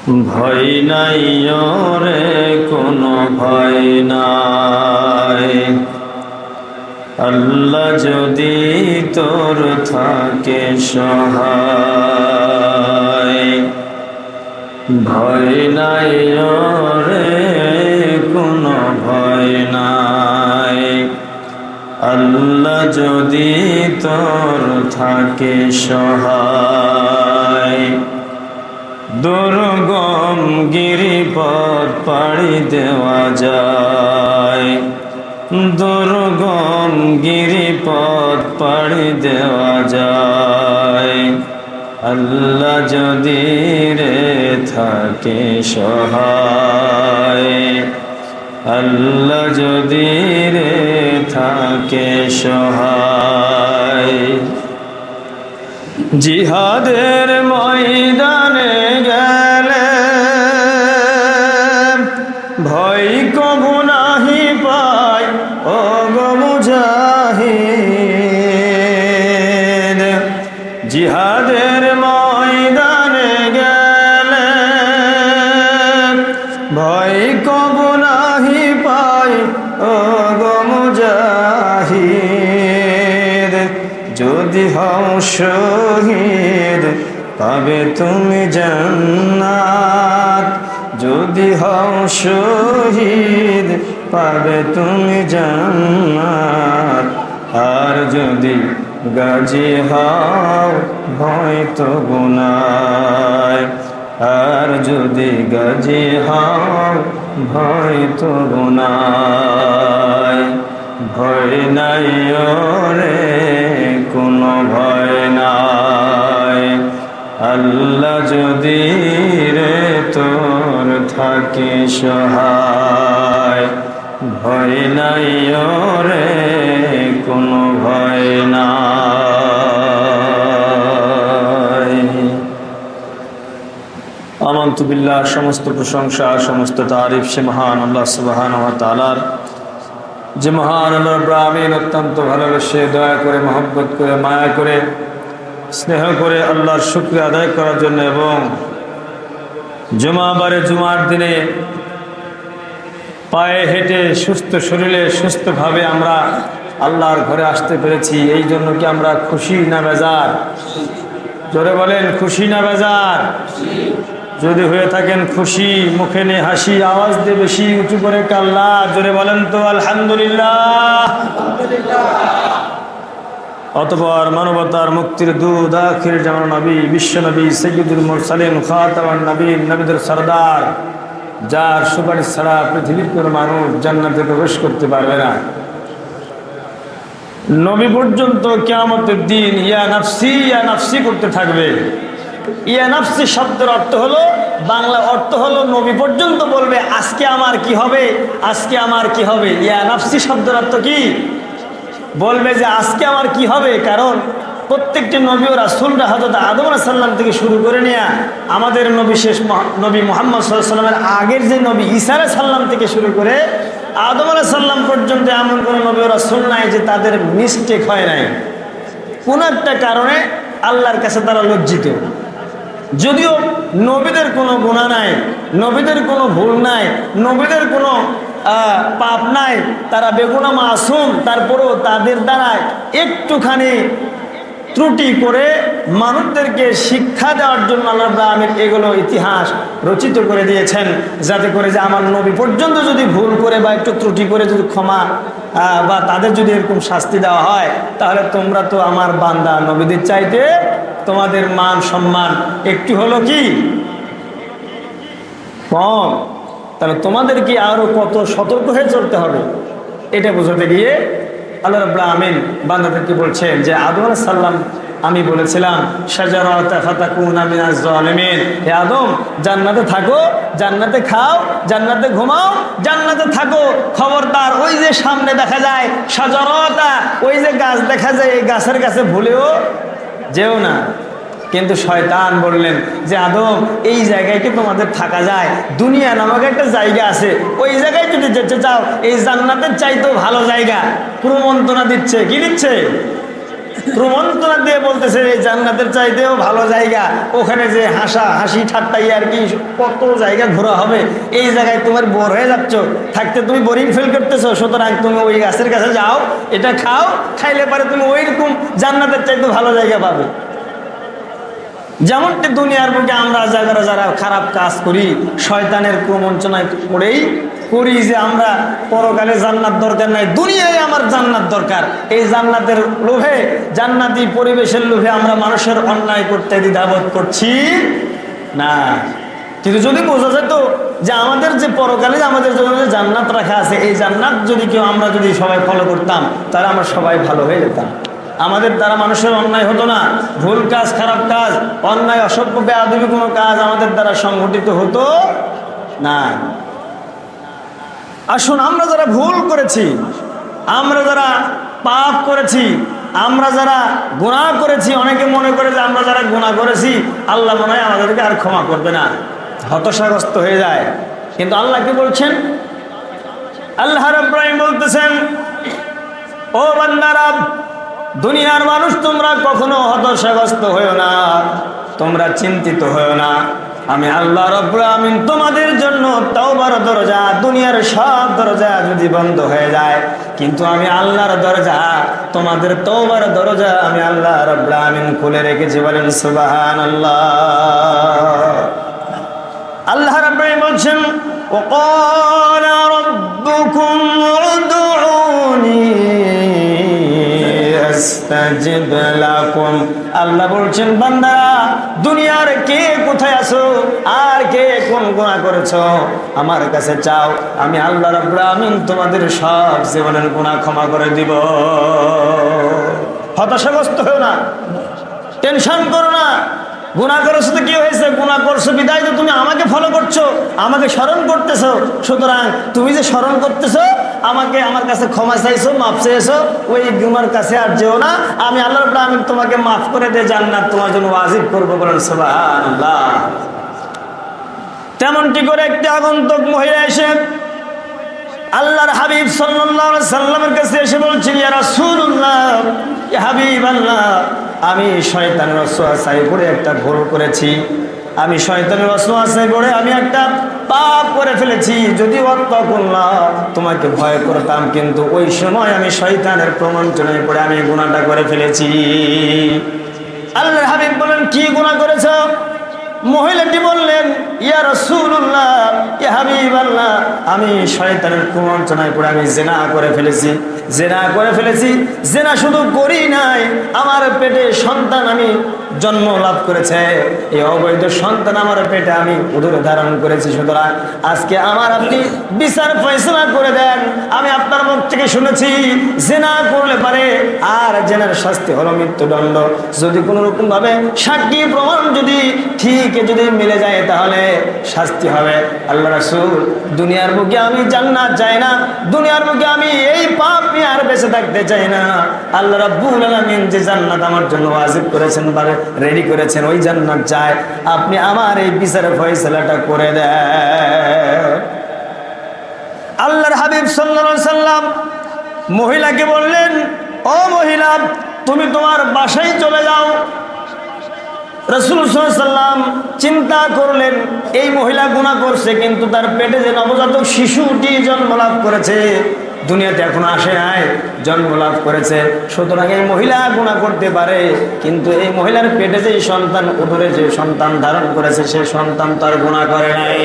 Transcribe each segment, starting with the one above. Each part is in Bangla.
ভয় নাই রে কোনো ভয় নাই, আল্লাহ যদি তোর থাকে সহায়। ভয় নাই রে কোনো ভয় নাই, আল্লাহ যদি তোর থাকে সহায়। দুর্গম গিরিপথ পাড়ি দেওয়া যায়, দুর্গম গিরিপথ পাড়ি দেওয়া যায়, আল্লাহ যদি রে থাকে সহায়। আল্লাহ যদি রে থাকে সহায়। জিহাদের ময়দানে গেলে ভয় কবু নাহি পায় ও গো মুজাহিদ। জিহাদের ময়দানে গেলে ভয় কবু নাহি পায় ও গো মুজাহিদ। যদি হও শহীদ পাবে তুমি জান্নাত, যদি হও শহীদ পাবে তুমি জান্নাত। আর যদি গাজী হও ভয় তো গুনাহ, আর যদি গাজী হও ভয় তো গুনাহ। ভয় নাই রে কোনো ভয় নাই, আল্লাহ যদি রে তোর থাকে সহায়। ভয় নাই রে কোনো ভয় নাই। আমানতু বিল্লাহ, সমস্ত প্রশংসা সমস্ত তারিফ সে মহান আল্লাহ সুবহানাহু ওয়া তাআলার, যে মহান আল্লাহ রাব্বুল আলামিন অত্যন্ত ভালোবেসে দয়া করে মহব্বত করে মায়া করে স্নেহ করে আল্লাহর শুকরিয়া আদায় করার জন্য এবং জুমার দিনে পায়ে হেঁটে সুস্থ শরীরে সুস্থভাবে আমরা আল্লাহর ঘরে আসতে পেরেছি। এই জন্য কি আমরা খুশি না বেজার? জোরে বলেন, খুশি না বেজার? যদি হয়ে থাকেন খুশি, মুখে নিয়ে হাসি, আওয়াজ দিয়ে বেশি উঁচু করে কাল্লা জোরে বলেন তো আলহামদুলিল্লাহ। অতঃপর মানবতার মুক্তির দূত আখির জামান নবী বিশ্ব নবী সাইয়্যিদুল মুরসালিন খাতামুন নবীন, নবীদের সরদার, যার সুপারিশ ছাড়া পৃথিবীর কোনো মানুষ জান্নাতে প্রবেশ করতে পারবে না, নবী পর্যন্ত কিয়ামতের দিন ইয়া নাফসি করতে থাকবে। ইয়া নাফসি শব্দের অর্থ হলো, বাংলা অর্থ হলো নবী পর্যন্ত বলবে আজকে আমার কি হবে, আজকে আমার কি হবে। ইয়া নাফসি শব্দের অর্থ কি? বলবে যে আজকে আমার কি হবে। কারণ প্রত্যেকটি নবী ও রাসূলরা হযরত আদম আলাইহিস সালাম থেকে শুরু করে নিয়ে আমাদের নবী শেষ নবী মুহাম্মদ সাল্লাল্লাহু আলাইহি ওয়াসাল্লামের আগের যে নবী ঈসা আলাইহিস সালাম থেকে শুরু করে আদম আলাইহিস সালাম পর্যন্ত এমন কোনো নবী ও রাসূল নাই যে তাদের মিস্টেক হয় নাই। কোন একটা কারণে আল্লাহর কাছে তারা লজ্জিত। যদিও নবীদের কোনো গুনাহ নাই, নবীদের কোনো ভুল নাই, নবীদের কোনো পাপ নাই, তারা বেগুনাহ মাসুম, তারপরেও তাদের দ্বারা একটুখানি ত্রুটি করে মানুষদেরকে শিক্ষা দেওয়ার জন্য আল্লাহ রাব্বুল আলামিন এগুলো ইতিহাস রচিত করে দিয়েছেন, যাতে করে যে আমার নবী পর্যন্ত যদি ভুল করে বা একটু ত্রুটি করে যদি ক্ষমা বা তাদের যদি এরকম শাস্তি দেওয়া হয়, তাহলে তোমরা তো আমার বান্দা, নবীদের চাইতে তোমাদের মান সম্মান একটু হলো কি কম। তাহলে তোমাদেরকে আরো কত সতর্ক হয়ে চলতে হবে, এটা বোঝাতে গিয়ে আল্লাহ রাব্বুল আলামিন বান্দাদেরকে বলছেন যে আদম আলাইহিস সালাম আমি বলেছিলাম শাজারাতা ফাতাকুনা মিনাজ জালিমিন, হে আদম জান্নাতে থাকো, জান্নাতে খাও, জান্নাতে ঘুমাও, জান্নাতে থাকো। খবরদার ওই যে সামনে দেখা যায় শাজারাতা, ওই যে গাছ দেখা যায়, এই গাছের কাছে ভুলেও যেও না। কিন্তু শয়তান বললেন যে আদম এই জায়গায় কি তোমাদের থাকা যায়? দুনিয়া নামক একটা জায়গা আছে, ওই জায়গায় যদি যেতে চাও, এই জান্নাতের চাইতেও ভালো জায়গা। প্রমন্ত্রণা দিচ্ছে, কি দিচ্ছে? প্রমন্ত্রণা দিয়ে বলতেছে এই জান্নাতের চাইতেও ভালো জায়গা, ওখানে যে হাসি ঠাট্টাই আর কি কত জায়গা ঘোরা হবে, এই জায়গায় তোমার বোর হয়ে যাচ্ছ, থাকতে তুমি বোরিং ফিল করতেছো, সুতরাং তুমি ওই গাছের কাছে যাও, এটা খাও, খাইলে পরে তুমি ওই রকম জান্নাতের চাইতে ভালো জায়গা পাবে। যেমনটি দুনিয়ার বুকে আমরা যারা খারাপ কাজ করি, শয়তানের কুমন্ত্রণায় পড়েই করি যে আমরা পরকালে জান্নাত দরকার নাই, দুনিয়ায় আমার জান্নাত দরকার, এই জান্নাতের লোভে, জান্নাতি পরিবেশের লোভে আমরা মানুষের অন্যায় করতে দ্বিধাবোধ করছি না। কিন্তু যদি বোঝা যেত যে আমাদের যে পরকালে আমাদের জন্য যে জান্নাত রাখা আছে, এই জান্নাত যদি আমরা যদি সবাই ফলো করতাম, তাহলে আমরা সবাই ভালো হয়ে যেতাম। আমাদের দ্বারা মানুষের অন্যায় হতো না, ভুল কাজ, খারাপ কাজ, অন্যায়, অসভ্য, বেয়াদবি কোনো কাজ আমাদের দ্বারা সংগঠিত হতো না। আসুন, আমরা যারা ভুল করেছি, আমরা যারা পাপ করেছি, আমরা যারা গুনাহ করেছি, অনেকে মনে করে যে আমরা যারা গুনাহ করেছি আল্লাহ মনে হয় আমাদেরকে আর ক্ষমা করবে না, হতাশাগ্রস্ত হয়ে যায়। কিন্তু আল্লাহ কি বলছেন? আল্লাহ রাব্বুল আলামিন বলতেছেন, ও বান্দারা, দুনিয়ার মানুষ তোমরা কখনো হতাশাগ্রস্ত হয়েও না, তোমরা চিন্তিত হয়েও না। আমি আল্লাহ রাব্বুল আমিন তোমাদের জন্য তওবার দরজা, দুনিয়ার সব দরজা যদি বন্ধ হয়ে যায়, কিন্তু আমি আল্লাহর দরজা, তোমাদের তওবার দরজা আমি আল্লাহ রাব্বুল আমিন খুলে রেখেছি। বলেন সুবহানাল্লাহ। আল্লাহ রাব্বুল আমিন বলছেন, ওয়াকালা রাব্বুকুম উদউনি আস্তাজিব লাকুম। আল্লাহ বলছেন, বান্দা, দুনিয়ার কে কোথায় আছো আর কে কোন গুনাহ করেছো, আমার কাছে চাও, আমি আল্লাহ রাব্বুল আমিন তোমাদের সব জীবনের গুনাহ ক্ষমা করে দিব। হতাশাগ্রস্ত হও না, টেনশন করো না। গুনাহ করেছো তো কি হয়েছে? গুনাহ করছো বিদায় তো তুমি আমাকে ফলো করছো, আমাকে স্মরণ করতেছো, সুতরাং তুমি যে স্মরণ করতেছো আমাকে, আমার কাছে ক্ষমা চাইছো, মাফ চেয়েছো, ওই গুনার কাছে আর যেও না। আমি আল্লাহ রাব্বুল আমিন তোমাকে মাফ করে দিয়ে জান্নাত তোমার জন্য ওয়াজিব করবো। বলেন সুবহানাল্লাহ। তেমনটি করে একটি আগন্তুক মহিলা এসে আল্লাহর হাবিব সাল্লাল্লাহু আলাইহি সাল্লামের কাছে এসে বলছেন, ইয়া রাসূলুল্লাহ, ইয়া হাবিবাল্লাহ, আমি শয়তানের ওয়াসওয়াসায় পড়ে একটা ভুল করেছি, আমি শয়তানের ওয়াসওয়াসায় পড়ে আমি একটা পাপ করে ফেলেছি। যদি ওয়াত্তাকুল্লাহ, তোমাকে ভয় করতাম, কিন্তু ওই সময় আমি শয়তানের প্রমন্ত্রণায় পড়ে আমি গুনাহটা করে ফেলেছি। আল্লাহর হাবিব বলেন, কি গুনাহ করেছো? মহিলাটি বললেন, ইয়া রাসূলুল্লাহ, ইয়া হাবিবাল্লাহ, আমি শয়তানের কুমন্ত্রণায় পড়ে আমি জিনা করে ফেলেছি, জিনা করে ফেলেছি। জিনা শুধু করি নাই, আমার পেটে সন্তান আমি জন্ম লাভ করেছে, এই অবৈধ সন্তান আমার পেটে আমি উদরে ধারণ করেছি। সুতরাং আজকে আমার আপনি বিচার ফয়সালা করে দেন। আমি আপনার মুখ থেকে শুনেছি জিনা করলে পারে আর জিনার শাস্তি হলো মৃত্যুদণ্ড। যদি কোনো রকম ভাবে সাক্ষী প্রমাণ যদি ঠিক যদি মিলে যায় তাহলে শাস্তি হবে। আল্লাহ রাসূল, দুনিয়ার বুকে আমি জান্নাত চাই না, দুনিয়ার বুকে আমি এই পাপ নিয়ে আর বেঁচে থাকতে চাই না। আল্লাহ রাব্বুল আলামিন যে জান্নাত আমার জন্য ওয়াজিব করেছেন, রেডি করেছেন, ওই জান্নাত চাই। আপনি আমার এই বিচারের ফয়সালাটা করে দেন। আল্লাহর হাবিব সাল্লাল্লাহু আলাইহি সাল্লাম মহিলাকে বললেন, ও মহিলা, তুমি তোমার বাসায় চলে যাও। রাসূল সাল্লাল্লাহু আলাইহি সাল্লাম চিন্তা করলেন, এই মহিলা গুনাহ করছে, কিন্তু তার পেটে যে নবজাতক শিশুটি জন্ম লাভ করেছে, দুনিয়াতে এখনো আসে নাই, জন্ম লাভ করেছে, সুতরাং এই মহিলা গুনাহ করতে পারে, কিন্তু এই মহিলার পেটে যে সন্তান, উদরে যে সন্তান ধারণ করেছে, সেই সন্তান তার গুনাহ করে নাই।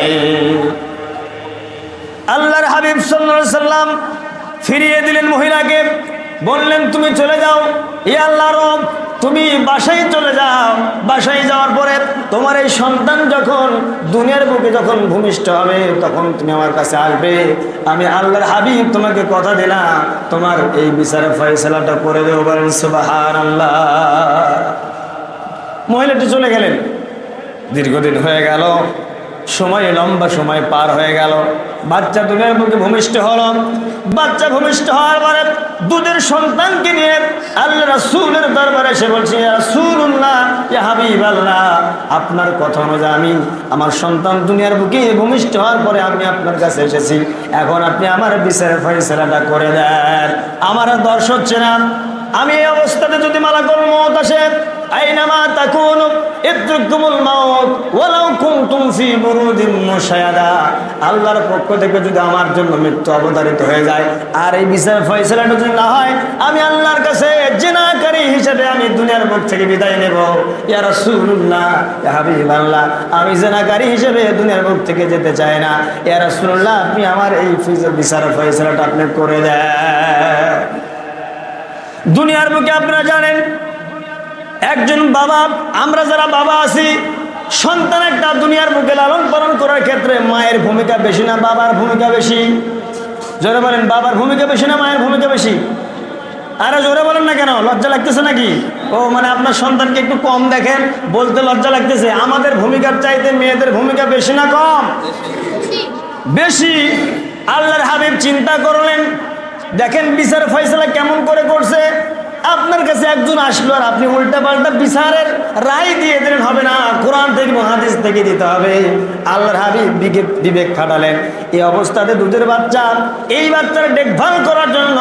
আল্লাহর হাবিব সাল্লাল্লাহু আলাইহি সাল্লাম ফিরিয়ে দিলেন মহিলাকে, বললেন, তুমি চলে যাও। ই আল্লাহর রব, তুমি বাসায় চলে যাও। বাসায় যাওয়ার পরে তোমার এই সন্তান যখন দুনিয়ার বুকে যখন ভূমিষ্ঠ হবে, তখন তুমি আমার কাছে আসবে। আমি আল্লাহর হাবিব তোমাকে কথা দিলাম, তোমার এই বিচারের ফয়সালাটা করে দেব। বলেন সুবহানাল্লাহ। মহিলাটি চলে গেলেন। দীর্ঘদিন হয়ে গেল, সময় লম্বা সময় পার হয়ে গেল, বাচ্চা দুনিয়ার বুকে ভূমিষ্ঠ হলো। বাচ্চা ভূমিষ্ঠ হওয়ার পরে দুধের সন্তানকে নিয়ে আল্লাহ রাসূলের দরবারে এসে বলছে, ইয়া রাসূলুল্লাহ, ইয়া হাবিবাল্লাহ, আপনার কথা অনুযায়ী আমি আমার সন্তান দুনিয়ার বুকে ভূমিষ্ঠ হওয়ার পরে আমি আপনার কাছে এসেছি। এখন আপনি আমার বিচারের ফয়সালাটা করে দেন। আমার দর্শ হচ্ছে না, আমি এই অবস্থাতে যদি মালাকুল মউত আসে, আইনামা তাকুনু ইদরুকুমুল মাউত ওয়ালাউ কুনতুম ফি বুরুদিন মুশায়াদা, আল্লাহর পক্ষ থেকে যদি আমার জন্য মৃত্যু অবধারিত হয়ে যায় আর এই বিচার ফয়সালাটা যদি না হয়, আমি আল্লাহর কাছে জিনাকারী হিসেবে আমি দুনিয়ার মুখ থেকে বিদায় নেব। ইয়া রাসূলুল্লাহ, ইয়া হাবিবাল্লাহ, আমি জিনাকারী হিসেবে দুনিয়ার মুখ থেকে যেতে চাই না। ইয়া রাসূলুল্লাহ, আপনি আমার এই বিচার ফয়সালাটা আপনি করে দেন। দুনিয়ার মুখে আপনারা জানেন একজন বাবা, আমরা যারা বাবা আছি, সন্তান একটা দুনিয়ার মুখে লালন পালন করার ক্ষেত্রে মায়ের ভূমিকা বেশি না বাবার ভূমিকা বেশি? জোরে বলেন, বাবার ভূমিকা বেশি না মায়ের ভূমিকা বেশি? আরে জোরে বলেন না কেন, লজ্জা লাগতেছে নাকি? ও মানে আপনার সন্তানকে একটু কম দেখেন, বলতে লজ্জা লাগতেছে। আমাদের ভূমিকার চাইতে মেয়েদের ভূমিকা বেশি না কম? বেশি। আল্লাহর হাবিব চিন্তা করলেন, দেখেন বিচার ফয়সালা কেমন করে করছে। আপনার কাছে একজন আসলো আর আপনি উল্টা পাল্টা বিচারের রায় দিয়ে দিলেন, হবে না, কোরআন থেকে হাদিস থেকে দিতে হবে। আল্লাহর হাবিব বিবেক খাটালেন। এই অবস্থাতে দুধের বাচ্চা, এই বাচ্চার দেখভাল করার জন্য,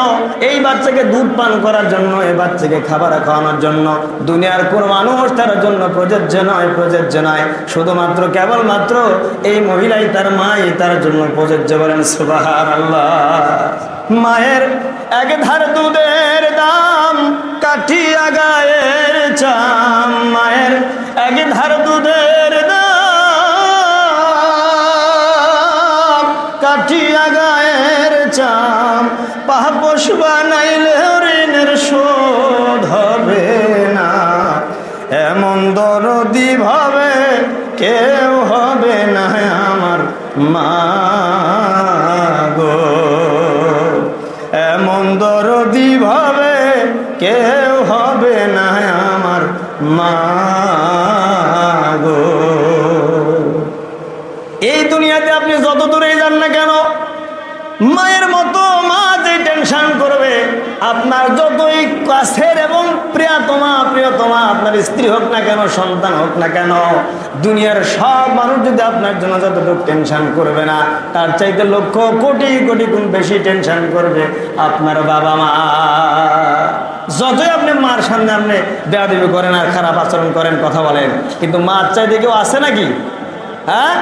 এই বাচ্চাকে দুধ পান করার জন্য, এই বাচ্চাকে খাবার খাওয়ানোর জন্য দুনিয়ার কোন মানুষ তার জন্য প্রযোজ্য নয়, প্রযোজ্য নয়। শুধুমাত্র কেবলমাত্র এই মহিলাই, তার মাই তার জন্য প্রযোজ্য। বলেন সুবহানাল্লাহ। মায়ের এক ধার দুধের দাম কাঠিয়া গায়ের চাম, মায়ের এক ধার দুধের দাম কাঠিয়া গায়ের চাম, পাপোশ বানাইলে ঋণের শোধ হবে না, এমন দরদি ভাবে কেউ হবে না আমার মা গো, এমন দরদি ভাবে কেউ হবে না আমার মা গো। এই দুনিয়াতে আপনি যত দূরেই যান না কেন, মায়ের মতো মা যে টেনশন করবে, আপনার যতই কাছের এবং প্রিয়তমা আপনার স্ত্রী হোক না কেন, সন্তান হোক না কেন, দুনিয়ার সব মানুষ যদি আপনার জন্য যতটুকু টেনশন করবে না, তার চাইতে লক্ষ কোটি কোটি গুণ বেশি টেনশন করবে আপনার বাবা মা। যতই আপনি মার সামনে আপনি বেয়াদবি করেন আর খারাপ আচরণ করেন, কথা বলেন, কিন্তু মার চাইতে কেউ আছে নাকি? হ্যাঁ,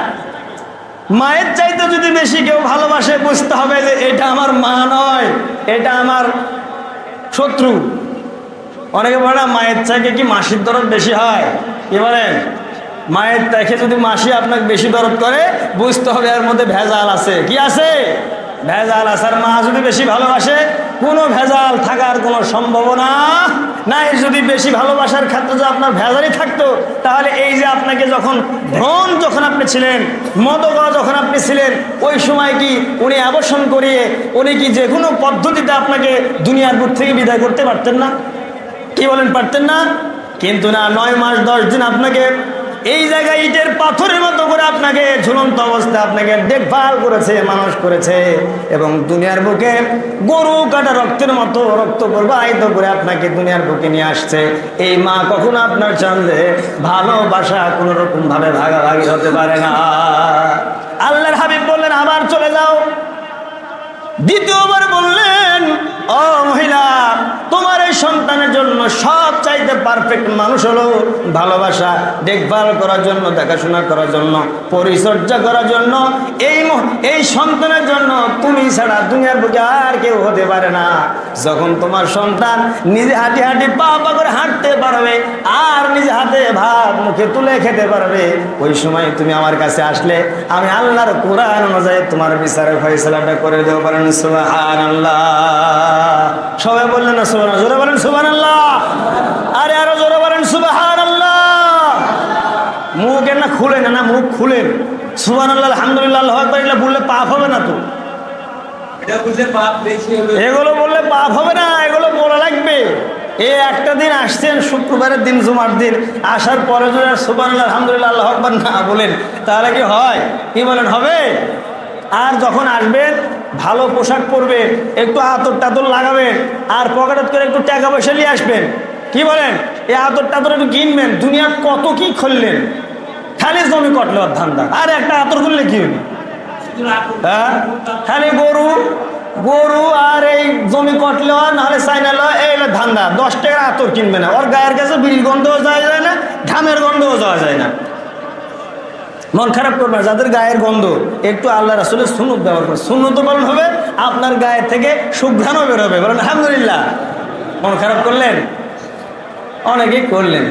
মায়ের চাইতে যদি বেশি কেউ ভালোবাসে, বুঝতে হবে যে এটা আমার মা নয়, এটা আমার শত্রু। অনেকে বলে না, মায়ের চাইতে কি মাসির দরদ বেশি হয়? কি বলেন? মায়ের থেকে যদি মাসি আপনাকে বেশি দরদ করে, বুঝতে হবে এর মধ্যে ভেজাল আছে। কি আছে? ভেজাল আছে। আর মা যদি বেশি ভালোবাসে, কোনো ভেজাল থাকার কোনো সম্ভাবনা নাই। যদি বেশি ভালোবাসার ক্ষেত্রে যে আপনার ভেজালই থাকতো, তাহলে এই যে আপনাকে যখন যখন আপনি ছিলেন, মদগা যখন আপনি ছিলেন, ওই সময় কি উনি অবসান করিয়ে উনি কি যে কোনো পদ্ধতিতে আপনাকে দুনিয়ার বুক থেকে বিদায় করতে পারতেন না? কি বলেন, পারতেন না? কিন্তু না, 9 মাস 10 দিন আপনাকে এই জায়গায় ইটের পাথরের মতো করে আপনাকে ঝুলন্ত অবস্থা আপনাকে দেখভাল করেছে, মানুষ করেছে, এবং দুনিয়ার বুকে গরু কাটা রক্তের মতো রক্ত প্রবাহিত করে আপনাকে দুনিয়ার বুকে নিয়ে আসছে। এই মা কখনো আপনার সঙ্গে ভালোবাসা কোনো রকম ভাবে ভাগাভাগি হতে পারে না। আল্লাহর হাবিব বললেন, আবার চলে যাও। দ্বিতীয়বার বললেন, ও মহিলা, তোমার এই সন্তানের জন্য সব চাইতে পারফেক্ট মানুষ হলো ভালোবাসা, দেখভাল করার জন্য, দেখাশোনা করার জন্য, পরিচর্যা করার জন্য। এই সন্তানের জন্য তুমি ছাড়া দুনিয়ার বুকে আর কেউ হতে পারে না। যখন তোমার সন্তান নিজে হাঁটি হাঁটি পা পা করে হাঁটতে পারবে আর নিজে হাতে ভাত মুখে তুলে খেতে পারবে, ওই সময় তুমি আমার কাছে আসলে আমি আল্লাহর কোরআন অনুযায়ী তোমার বিচারের ফয়সালাটা করে দেবো। পারেন সুবহানাল্লাহ। সবাই বললেন না সুবহানাল্লাহ? জোরে বলেন সুবহানাল্লাহ। আরে আরো জোরে বলেন সুবহানাল্লাহ। মুখ না খুলেন, না মুখ খুলেন। সুবহানাল্লাহ, আলহামদুলিল্লাহ, আল্লাহু আকবার এগুলো বললে পাপ হবে না তো? এগুলো বললে পাপ হবে না, এগুলো বলা লাগবে। এই একটা দিন আসছেন, শুক্রবারের দিন, জুমার দিন, আসার পরে যদি সুবহানাল্লাহ, আলহামদুলিল্লাহ, আল্লাহু আকবার না বলেন, তাহলে কি হয়? কি বলেন, হবে? আর যখন আসবেন, ভালো পোশাক পরবেন, একটু আতর টাতর লাগাবেন, আর পকেট করে একটু টাকা পয়সা নিয়ে আসবেন। কি বলেন? এই আতর টাতর একটু কিনবেন। দুনিয়া কত কি খুললেন, খালি জমি কটলে ধান্দা। আর একটা আতর করলে কি হইল? হ্যাঁ, খালি গরু গরু আর এই জমি কটলে আর নাহলে চাইনাল এই ধান্দা 10 টাকার আতর কিনবে না, ওর গায়ের কাছে বিড়ির গন্ধও যাওয়া যায় না, ঘামের গন্ধও যাওয়া যায় না। মন খারাপ করবে না, যাদের গায়ের গন্ধ একটু আল্লাহ রাসূলের সুন্নত ব্যবহার করে, সুন্নত পালন হবে, আপনার গায়ের থেকে সুঘ্রাণও বেরোবে, বলেন আলহামদুলিল্লাহ। মন খারাপ করলেন, অনেকেই করলেন,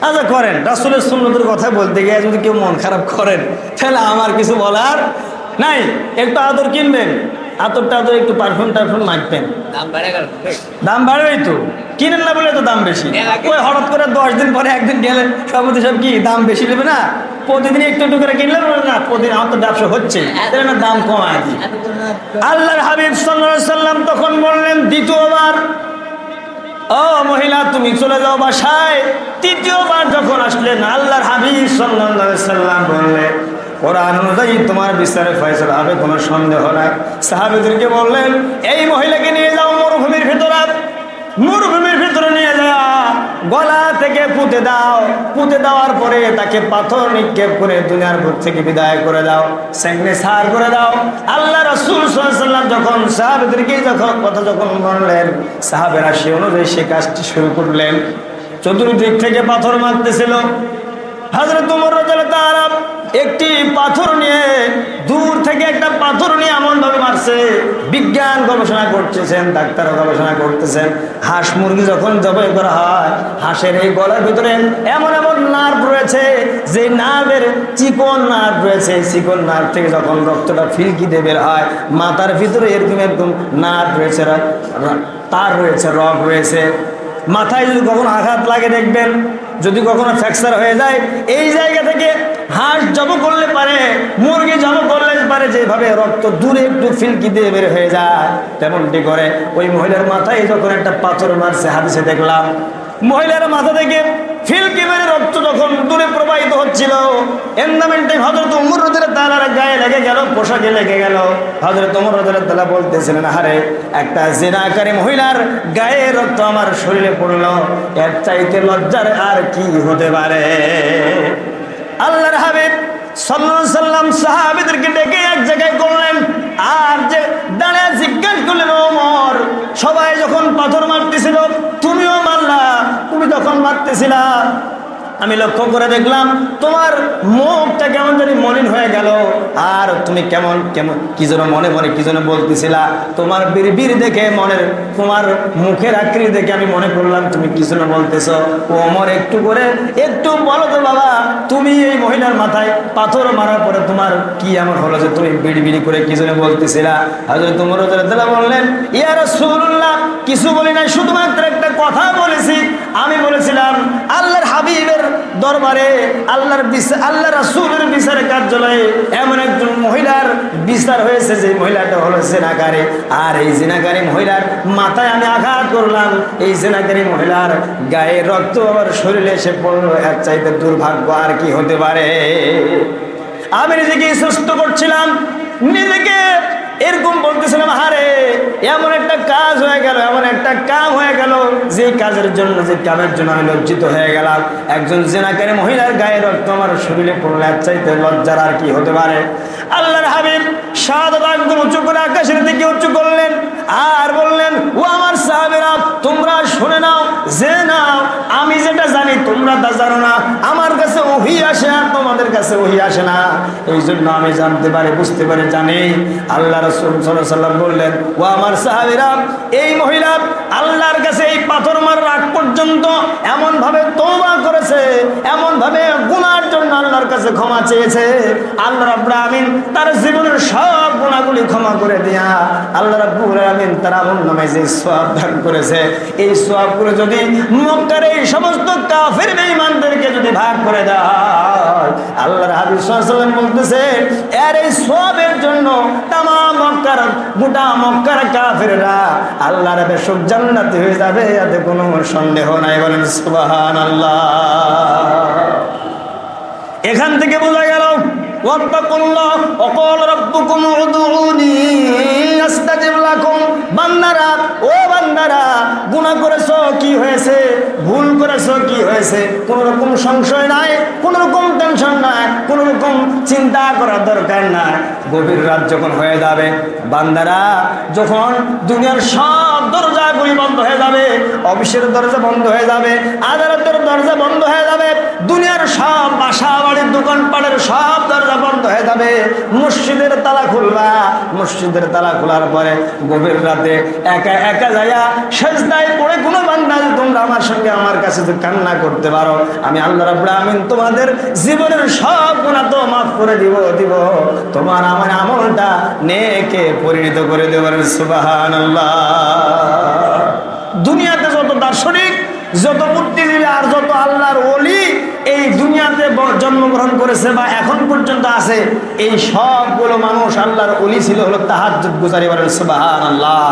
আচ্ছা করেন, রাসূলের সুন্নতের কথা বলতে গিয়ে যদি কেউ মন খারাপ করেন তাহলে আমার কিছু বলার নাই। একটু আদর কিনবেন, আতরটা আদর একটু পারফিউম টারফিউম মাখবেন, দাম বাড়বেই তো, কিনেন না বলে তো দাম বেশি। ওই হঠাৎ করে 10 দিন পরে একদিন গেলে সব কি দাম বেশি নেবে না? প্রতিদিন একটু একটু করে কিনলে না, প্রতিদিন আমার তো ব্যবসা হচ্ছে, তাহলে না দাম কমায় দিই। আল্লাহর হাবিব সাল্লাল্লাহু আলাইহি সাল্লাম তখন বললেন দ্বিতীয়বার, ও মহিলা তুমি চলে যাও বাসায়। তৃতীয়বার যখন আসলেন আল্লাহর হাবিব সাল্লাল্লাহু আলাইহি সাল্লাম বললেন কোরআন অনুযায়ী তোমার বিচারে ফয়সালা হবে, কোনো সন্দেহ নাই। সাহাবীদেরকে বললেন এই মহিলাকে নিয়ে যাও মরুভূমির ভিতরে, মরুভূমির ভিতরে নিয়ে যাও, গলা থেকে পুঁতে দাও, পুঁতে দেওয়ার পরে তাকে পাথর নিক্ষেপ করে দুনিয়ার বুক থেকে বিদায় করে দাও, সেঙ্গনে সার করে দাও। আল্লাহ রাসূল সাল্লাল্লাহু আলাইহি সাল্লাম যখন সাহাবীদেরকে কথা যখন বললেন, সাহাবেরা সে অনুযায়ী সে কাজটি শুরু করলেন। চতুর্দিক থেকে পাথর মারতেছিল। হযরত ওমর রাদিয়াল্লাহু তাআলা একটি পাথর নিয়ে, দূর থেকে একটা পাথর নিয়ে এমন ভাবে মারছে, বিজ্ঞান গবেষণা করতেছেন, ডাক্তারও গবেষণা করতেছেন। হাঁস মুরগি যখন জবাই করা হয়, হাঁসের এই গলার ভিতরে এমন এমন নার্ভ রয়েছে, যে নার্ভের চিকন নার্ভ রয়েছে, চিকন নার্ভ থেকে যখন রক্তটা ফিলকি দিয়ে বের হয়, মাথার ভিতরে এরকম এরকম নার্ভ রয়েছে, তার রয়েছে, রগ রয়েছে। মাথায় যদি কখনো আঘাত লাগে দেখবেন, যদি কখনো ফ্র্যাকচার হয়ে যায়, এই জায়গা থেকে হাঁস জব করলে পারে, মুরগি জব করলে পারে, যেভাবে রক্ত দূরে একটু ফিলকি দিয়ে বের হয়ে যায়, তেমনটি করে ওই মহিলার মাথায় যখন একটা পাথর মারছে, হাদিসে দেখলাম মহিলার মাথা থেকে ফিলকি মেরে রক্ত যখন দূরে প্রবাহিত হচ্ছিল, এন্ডামেন্টে হযরত ওমর রাদিয়াল্লাহু তাআলার গায়ে লেগে গেল, পোশাকে লেগে গেল। হযরত ওমর রাদিয়াল্লাহু তাআলা বলতেছিলেন, আরে একটা জিনাকারী মহিলার গায়ে রক্ত আমার শরীরে পড়লো, এর চাইতে লজ্জার আর কি হতে পারে? আল্লাহর হাবিব সাল্লাল্লাহু আলাইহি সাল্লাম সাহাবীদেরকে ডেকে এক জায়গায় করলেন, আর যে দাঁড়িয়ে জিজ্ঞাসা করলেন, ওমর সবাই যখন পাথর মারতেছিল তুমিও মারলা, তুমি যখন মারতেছিলা আমি লক্ষ্য করে দেখলাম তোমার মুখটা কেমন জানি মলিন হয়ে গেল, আর তুমি কেমন কেমন কি যেন মনে মনে কি যেন বলতেছিলা, তোমার বিড়বিড় দেখে তোমার মুখের আকৃতি দেখে আমি মনে করলাম তুমি কি যেন বলতেছো। ওমর একটু করে একটু বলো তো বাবা, তুমি এই মহিলার মাথায় পাথর মারার পরে তোমার কি এমন হলো যে তুমি বিড়বিড় করে কি যেন বলতেছিলা? হযরত ওমর রাদিয়াল্লাহু তাআলা বললেন, ইয়া রাসূলুল্লাহ কিছু বলি নাই, শুধুমাত্র একটা কথা বলেছি। আমি বলেছিলাম আল্লাহর হাবিবের দরবারে, আল্লাহ রাসূলের বিচার কার্যালয়ে এমন একজন মহিলার বিচার হয়েছে, যে মহিলাটা হলো জিনাকারী, আর এই জিনাকারী মহিলার মাথায় আমি আঘাত করলাম, এই জিনাকারী মহিলার গায়ে রক্ত আমার শরীরে এসে পড়লো, এর চাইতে দুর্ভাগ্য আর কি হতে পারে? আমি নিজেকে সুস্থ করছিলাম, নিজেকে এরকম বলতেছিলাম, হারে এমন একটা কাজ হয়ে গেল, এমন একটা কাম হয়ে গেল, যে কাজের জন্য, যে কামের জন্য আমি লজ্জিত হয়ে গেলাম। একজন জিনাকারী মহিলার গায়ে রক্ত আমার শরীরে পড়লে এর চাইতে লজ্জার আর কি হতে পারে? আল্লাহর হাবিব শাহাদাত একদম উঁচু করে আকাশের দিকে উঁচু করলেন, আর বললেন, ও আমার সাহাবেরা তোমরা শুনে নাও, জেনে নাও, আমি যেটা জানি তোমরা তা জানো না, আমার কাছে ওহী আসে আর তোমাদের কাছে ওহী আসে না, এই জন্য আমি জানতে পারি, বুঝতে পারি, জানি। আল্লাহ রাসূল সাল্লাল্লাহু আলাইহি ওয়াসাল্লাম বললেন, ও আমার সাহাবীরা এই মহিলা আল্লাহর কাছে এই পাথর মারার আগ পর্যন্ত এমন ভাবে তওবা করেছে, এমন ভাবে গুনাহের জন্য আল্লাহর কাছে ক্ষমা চেয়েছে, আল্লাহ রাব্বুল আমিন তার জীবনের সব গুনাহগুলি ক্ষমা করে দিয়া আল্লাহ রাব্বুল আমিন তার আমলনামায় যে সওয়াব দান করেছে, এই সওয়াবগুলো যদি মক্কার এই সমস্ত কাফের বেঈমানদেরকে যদি ভাগ করে দেয়, আল্লাহর হাবিব সাল্লাল্লাহু আলাইহি ওয়াসাল্লাম বলতেছে এর এই সওয়াবের জন্য তামাম মক্কার, গোটা মক্কার কাফেররা আল্লাহর বেশক জান্নাতি হয়ে যাবে, এতে কোনো সন্দেহ নাই। বলেন সুবহানাল্লাহ। এখান থেকে বোঝা গেল ওয়াত্তাকুল্লাহ ওয়া ক্বাল রাব্বুকুম উদউনি আস্তাজিব লাকুম। বান্দারা, ও বান্দারা, গুনাহ করেছো কি হয়েছে? ভুল করেছো, কি হয়েছে, কোনো রকম সংশয় নাই, কোনো রকম টেনশন নাই, কোনো রকম চিন্তা করার দরকার নাই। গভীর রাত যখন হয়ে যাবে, বান্দারা যখন দুনিয়ার সব দরজাগুলি বন্ধ হয়ে যাবে, অফিসের দরজা বন্ধ হয়ে যাবে, আদালতের দরজা বন্ধ হয়ে যাবে, দুনিয়ার সব বাসা বাড়ির দোকানপাটের সব দরজা বন্ধ হয়ে যাবে, মসজিদের তালা খুলবা, মসজিদের তালা খোলার পরে গভীর রাতে একা একা যাইয়া সেজদায় পড়ে কোনো বান্দা, তোমরা আমার সঙ্গে আমার কাছে তো কান্না করতে পারো, আমি আল্লাহ রাব্বুল আমিন তোমাদের জীবনের সব গুনাহ তো মাফ করে দিব, তোমার আমার আমলটা নেকে পরিণত করে দেব। সুবহানাল্লাহ। দুনিয়াতে যত দার্শনিক, যত বুদ্ধিজীবী আর যত আল্লাহর ওলি এই দুনিয়াতে জন্মগ্রহণ করেছে বা এখন পর্যন্ত আছে, এই সবগুলো মানুষ আল্লাহর ওলি ছিল হলো তাহাজ্জুদ গুজারি। বলেন সুবহানাল্লাহ।